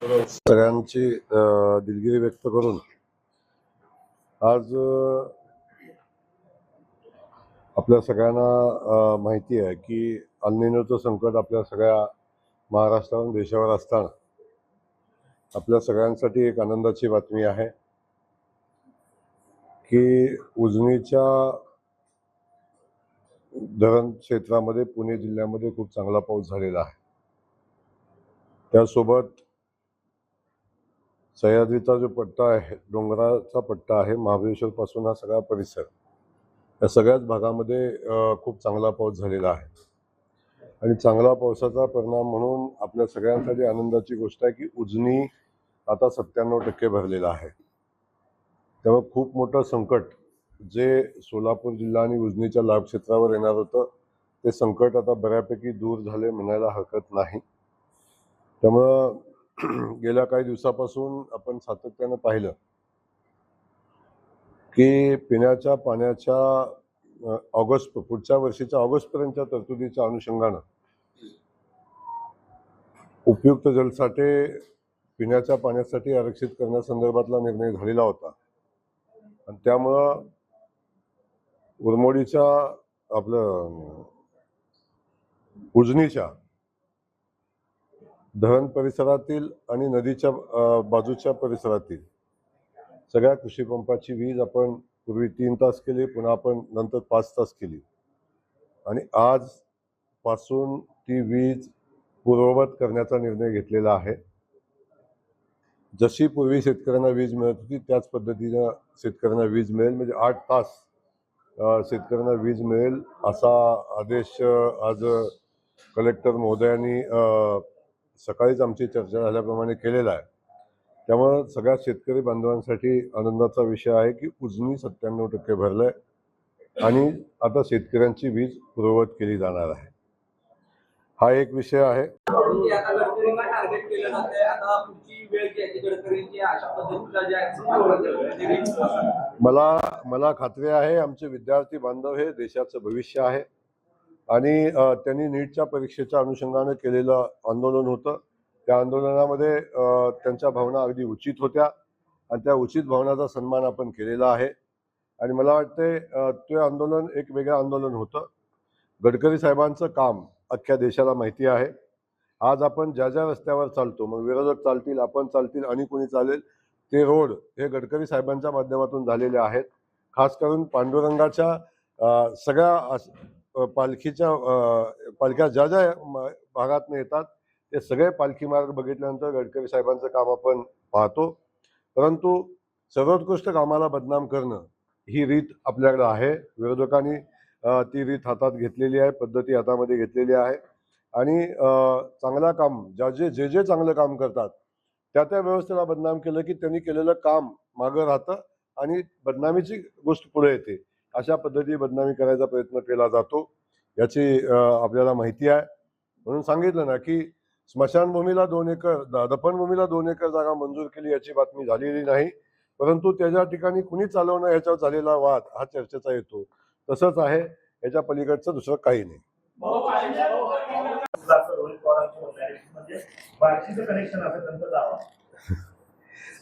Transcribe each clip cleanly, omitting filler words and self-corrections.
सगळ्यांची दिलगिरी व्यक्त करून आज आपल्या सगळ्यांना माहिती आहे की अल निनोचं संकट आपल्या सगळ्या महाराष्ट्रावर देशावर असताना आपल्या सगळ्यांसाठी एक आनंदाची बातमी आहे की उजनीच्या धरण क्षेत्रामध्ये पुणे जिल्ह्यामध्ये खूप चांगला पाऊस झालेला आहे। त्यासोबत सह्याद्रीचा जो पट्टा आहे, डोंगराचा पट्टा आहे, महाबळेश्वर पासून हा सगळा परिसर, या सगळ्याच भागामध्ये खूप चांगला पाऊस झालेला आहे। आणि चांगला पावसाचा परिणाम म्हणून आपल्या सगळ्यांसाठी आनंदाची गोष्ट आहे की उजनी आता 97% भरलेला आहे। त्यामुळे खूप मोठं संकट जे सोलापूर जिल्हा आणि उजनीच्या लाभ क्षेत्रावर येणार होतं ते संकट आता बऱ्यापैकी दूर झाले म्हणायला हरकत नाही। त्यामुळं गेल्या काही दिवसापासून आपण सातत्यानं पाहिलं की पिण्याच्या पाण्याच्या पुढच्या वर्षीच्या ऑगस्टपर्यंतच्या तरतुदीच्या अनुषंगानं उपयुक्त जलसाठे पिण्याच्या पाण्यासाठी आरक्षित करण्यासंदर्भातला निर्णय झालेला होता। आणि त्यामुळं उरमोडीच्या आपलं उजनीच्या धरण परिसरातील आणि नदीच्या बाजूच्या परिसरातील सगळ्या कृषी पंपाची वीज आपण पूर्वी 3 तास केली, पुन्हा आपण नंतर 5 तास केली आणि आज पासून ती वीज पूर्ववत करण्याचा निर्णय घेतलेला आहे। जशी पूर्वी शेतकऱ्यांना वीज मिळत होती त्याच पद्धतीनं शेतकऱ्यांना वीज मिळेल, म्हणजे 8 तास शेतकऱ्यांना वीज मिळेल असा आदेश आज कलेक्टर महोदयांनी सकाळीच आमची चर्चा झाल्याप्रमाणे केलेला आहे। त्यामुळे सगळ्या शेतकरी बांधवांसाठी आनंदाचा विषय आहे की उजनी 97% भरलंय आणि आता शेतकऱ्यांची वीज पूर्ववत केली जाणार आहे। हा एक विषय आहे। मला खात्री आहे आमचे विद्यार्थी बांधव हे देशाचं भविष्य आहे आणि त्यांनी नीटच्या परीक्षेच्या अनुषंगाने केलेलं आंदोलन होतं। त्या आंदोलनामध्ये त्यांच्या भावना अगदी उचित होत्या आणि त्या उचित भावनाचा सन्मान आपण केलेला आहे। आणि मला वाटते ते आंदोलन एक वेगळं आंदोलन होतं। गडकरी साहेबांचं काम अख्ख्या देशाला माहिती आहे। आज आपण ज्या ज्या रस्त्यावर चालतो, मग विरोधक चालतील, आपण चालतील आणि कोणी चालेल, ते रोड हे गडकरी साहेबांच्या माध्यमातून झालेले आहेत। खास करून पांडुरंगाच्या सगळ्या पालख्या ज्या ज्या भागातून येतात ते सगळे पालखी मार्ग बघितल्यानंतर गडकरी साहेबांचं काम आपण पाहतो। परंतु सर्वोत्कृष्ट कामाला बदनाम करणं ही रीत आपल्याकडे आहे। विरोधकांनी ती रीत हातात घेतलेली आहे, पद्धती हातामध्ये घेतलेली आहे आणि चांगला काम जे चांगलं काम करतात त्या व्यवस्थेला बदनाम केलं की त्यांनी केलेलं काम मागं राहतं आणि बदनामीची गोष्ट पुढे येते। अशा पद्धती बदनामी करायचा प्रयत्न केला जातो, याची आपल्याला माहिती आहे। म्हणून सांगितलं ना की स्मशानभूमीला 2 एकर, दफनभूमीला 2 एकर जागा मंजूर केली याची बातमी झालेली नाही, परंतु त्याच्या ठिकाणी कुणी चालवणं याच्यावर झालेला वाद हा चर्चेचा येतो। तसंच आहे, याच्या पलीकडचं दुसरं काही नाही।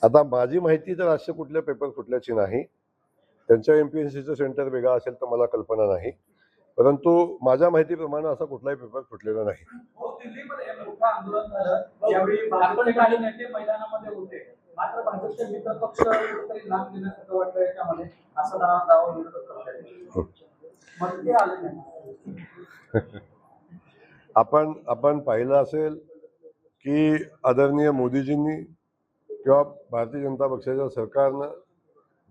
आता माझी माहिती तर असे कुठले पेपर फुटल्याची नाही, त्यांच्या एमपीएससीचं सेंटर वेगळं असेल तर मला कल्पना नाही, परंतु माझ्या माहितीप्रमाणे असा कुठलाही पेपर फुटलेला नाही। आपण पाहिलं असेल की आदरणीय मोदीजींनी किंवा भारतीय जनता पक्षाच्या सरकारनं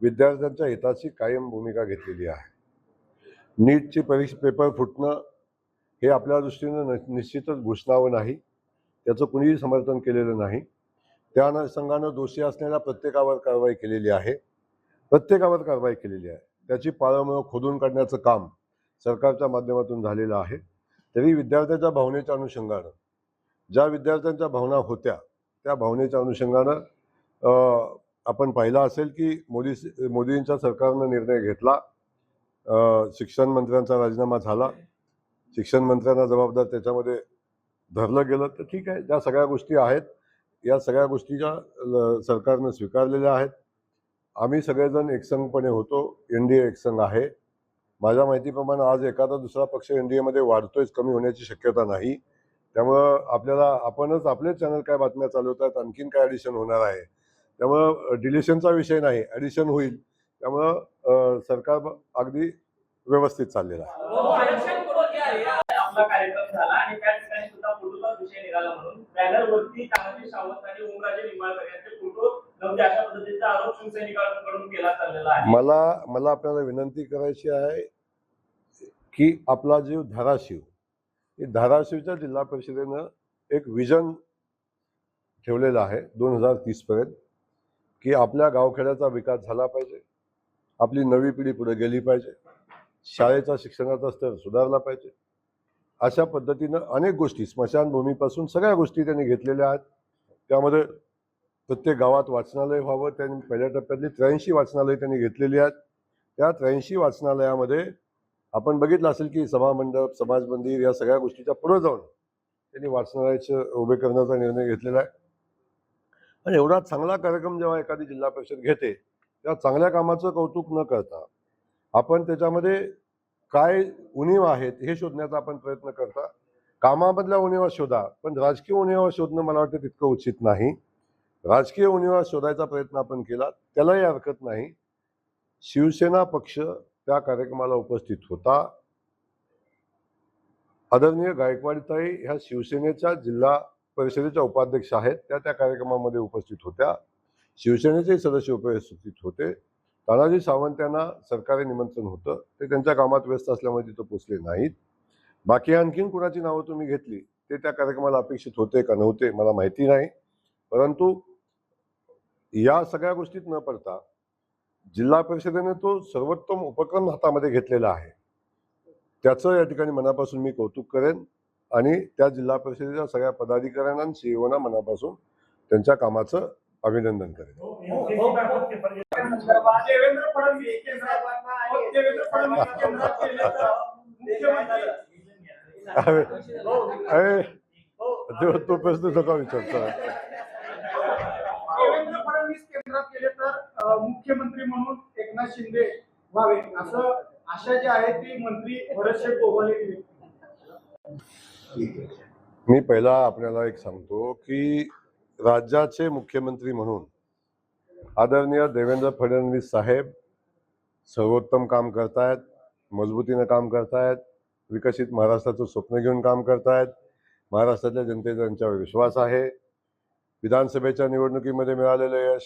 विद्यार्थ्यांच्या हिताची कायम भूमिका घेतलेली आहे। नीटची पेपर फुटणं हे आपल्या दृष्टीनं निश्चितच घोषणावं नाही, त्याचं कुणीही समर्थन केलेलं नाही। त्या अनुषंगानं दोषी असलेल्या प्रत्येकावर कारवाई केलेली आहे, त्याची पाळंमुळं खोदून काढण्याचं काम सरकारच्या माध्यमातून झालेलं आहे। तरी विद्यार्थ्याच्या भावनेच्या अनुषंगानं ज्या विद्यार्थ्यांच्या भावना होत्या त्या भावनेच्या अनुषंगानं आपण पाहिलं असेल की मोदींच्या सरकारनं निर्णय घेतला, शिक्षण मंत्र्यांचा राजीनामा झाला, शिक्षण मंत्र्यांना जबाबदार त्याच्यामध्ये धरलं गेलं, तर ठीक आहे, त्या सगळ्या गोष्टी आहेत। या सगळ्या गोष्टीच्या सरकारनं स्वीकारलेल्या आहेत. आम्ही सगळेजण एकसंघपणे होतो. NDA एकसंघ आहे. माझ्या माहितीप्रमाणे आज एखादा दुसरा पक्ष NDAमध्ये वाढतोयच, कमी होण्याची शक्यता नाही. त्यामुळं आपल्याला आपणच आपलेच चॅनल काय बातम्या चालवतात, आणखीन काय ॲडिशन होणार आहे. त्यामुळं डिलिशनचा विषय नाही, ॲडिशन होईल. त्यामुळं सरकार अगदी व्यवस्थित चाललेलं आहे. आपला कार्यक्रम झाला आणि त्या ठिकाणी सुद्धा फोटोचा विषय निघाला म्हणून बॅनरवरती तानाजी सावंत आणि ओमराजे निंबाळकर यांचे फोटो नव्हते अशा पद्धतीचा आरोप शिवसैनिकांकडून केला चाललेला आहे. मला आपल्याला विनंती करायची आहे की आपला जीव धाराशिव, धाराशिवच्या जिल्हा परिषदेनं एक विजन ठेवलेलं आहे 2030 पर्यंत की आपल्या गावखेड्याचा विकास झाला पाहिजे, आपली नवी पिढी पुढे गेली पाहिजे, शाळेचा शिक्षणाचा स्तर सुधारला पाहिजे. अशा पद्धतीनं अनेक गोष्टी स्मशानभूमीपासून सगळ्या गोष्टी त्यांनी घेतलेल्या आहेत. त्यामध्ये प्रत्येक गावात वाचनालय व्हावं. त्यांनी पहिल्या टप्प्यातली 83 वाचनालय त्यांनी घेतलेली आहेत. त्या 83 वाचनालयामध्ये आपण बघितलं असेल की सभामंडप, समाज मंदिर या सगळ्या गोष्टीच्या पुढे जाऊन त्यांनी वाचनालयाचे उभे करण्याचा निर्णय घेतलेला आहे. आणि एवढा चांगला कार्यक्रम जेव्हा एखादी जिल्हा परिषद घेते तेव्हा चांगल्या कामाचं कौतुक न करता आपण त्याच्यामध्ये काय उणीवा आहेत हे शोधण्याचा आपण प्रयत्न करता. कामामधल्या उणीवा शोधा, पण राजकीय उणीवा शोधणं मला वाटतं तितकं उचित नाही. राजकीय उणीवा शोधायचा प्रयत्न आपण केला त्यालाही हरकत नाही. शिवसेना पक्ष त्या कार्यक्रमाला उपस्थित होता. आदरणीय गायकवाडताई ह्या शिवसेनेच्या जिल्हा परिषदेच्या उपाध्यक्ष आहेत, त्या कार्यक्रमामध्ये उपस्थित होत्या. शिवसेनेचे सदस्य उपस्थित होते. तानाजी सावंत यांना सरकारी निमंत्रण होतं, ते त्यांच्या कामात व्यस्त असल्यामुळे तिथं पोचले नाहीत. बाकी आणखीन कुणाची नावं तुम्ही घेतली ते त्या कार्यक्रमाला अपेक्षित होते का नव्हते मला माहिती नाही. परंतु या सगळ्या गोष्टीत न पडता जिल्हा परिषदेने तो सर्वोत्तम उपक्रम हातामध्ये घेतलेला आहे. त्याचं या ठिकाणी मनापासून मी कौतुक करेन आणि त्या जिल्हा परिषदेच्या सगळ्या पदाधिकाऱ्यांना आणि CEO मनापासून त्यांच्या कामाचं अभिनंदन करेन. देवेंद्र फडणवीस तो प्रश्न सगळा विचारतो. देवेंद्र फडणवीस केंद्रात गेले तर मुख्यमंत्री म्हणून एकनाथ शिंदे व्हावे असं आशा जी आहे ती मंत्री भरतशेठ गोगावले. मी पहिला आपल्याला एक सांगतो की राज्याचे मुख्यमंत्री म्हणून आदरणीय देवेंद्र फडणवीस साहेब सर्वोत्तम काम करतायत, मजबूतीनं काम करतायत, विकसित महाराष्ट्राचं स्वप्न घेऊन काम करतायत. महाराष्ट्रातल्या जनतेचा त्यांच्यावर विश्वास आहे. विधानसभेच्या निवडणुकीमध्ये मिळालेलं यश,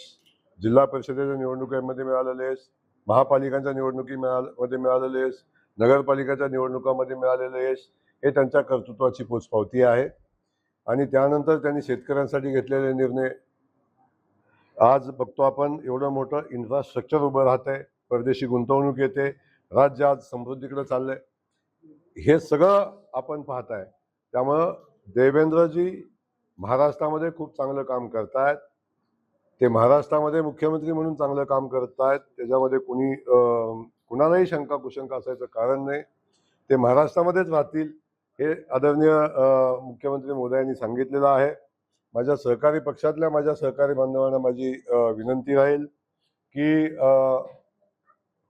जिल्हा परिषदेच्या निवडणुकीमध्ये मिळालेलं यश, महापालिकांच्या निवडणुकीमध्ये मिळालेलं यश, नगरपालिकाच्या निवडणुकामध्ये मिळालेलं यश हे त्यांच्या कर्तृत्वाची पोचपावती आहे. आणि त्यानंतर त्यांनी शेतकऱ्यांसाठी घेतलेले निर्णय, आज बघतो आपण एवढं मोठं इन्फ्रास्ट्रक्चर उभं राहत आहे, परदेशी गुंतवणूक येते, राज्य आज समृद्धीकडे चाललंय, हे सगळं आपण पाहताय. त्यामुळं देवेंद्रजी महाराष्ट्रामध्ये खूप चांगलं काम करतायत. ते महाराष्ट्रामध्ये मुख्यमंत्री म्हणून चांगलं काम करतायत, त्याच्यामध्ये कुणालाही शंका कुशंका असायचं कारण नाही. ते महाराष्ट्रामध्येच राहतील हे आदरणीय मुख्यमंत्री महोदयांनी सांगितलेलं आहे. माझ्या सहकारी पक्षातल्या माझ्या सहकारी बांधवांना माझी विनंती राहील की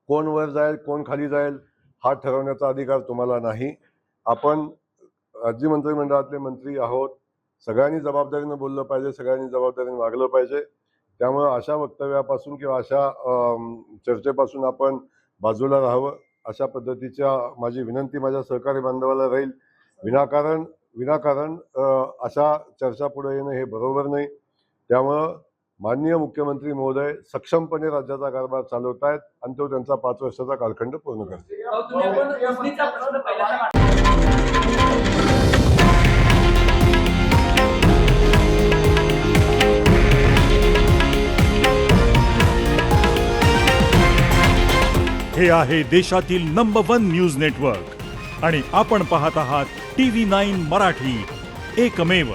कोण वर जाईल कोण खाली जाईल हा ठरवण्याचा अधिकार तुम्हाला नाही. आपण राज्य मंत्रिमंडळातले मंत्री आहोत, सगळ्यांनी जबाबदारीनं बोललं पाहिजे, सगळ्यांनी जबाबदारीनं वागलं पाहिजे. त्यामुळे अशा वक्तव्यापासून किंवा अशा चर्चेपासून आपण बाजूला राहावं अशा पद्धतीच्या माझी विनंती माझ्या सहकारी बांधवाला राहील. विनाकारण अशा चर्चा पुढे येणं हे बरोबर नाही. त्यामुळं माननीय मुख्यमंत्री महोदय सक्षमपणे राज्याचा कारभार चालवत आहेत आणि तो त्यांचा 5 वर्षाचा कालखंड पूर्ण करते. हे आहे देशातील नंबर 1 न्यूज नेटवर्क आणि आपण पाहत आहात TV9 मराठी, एकमेव.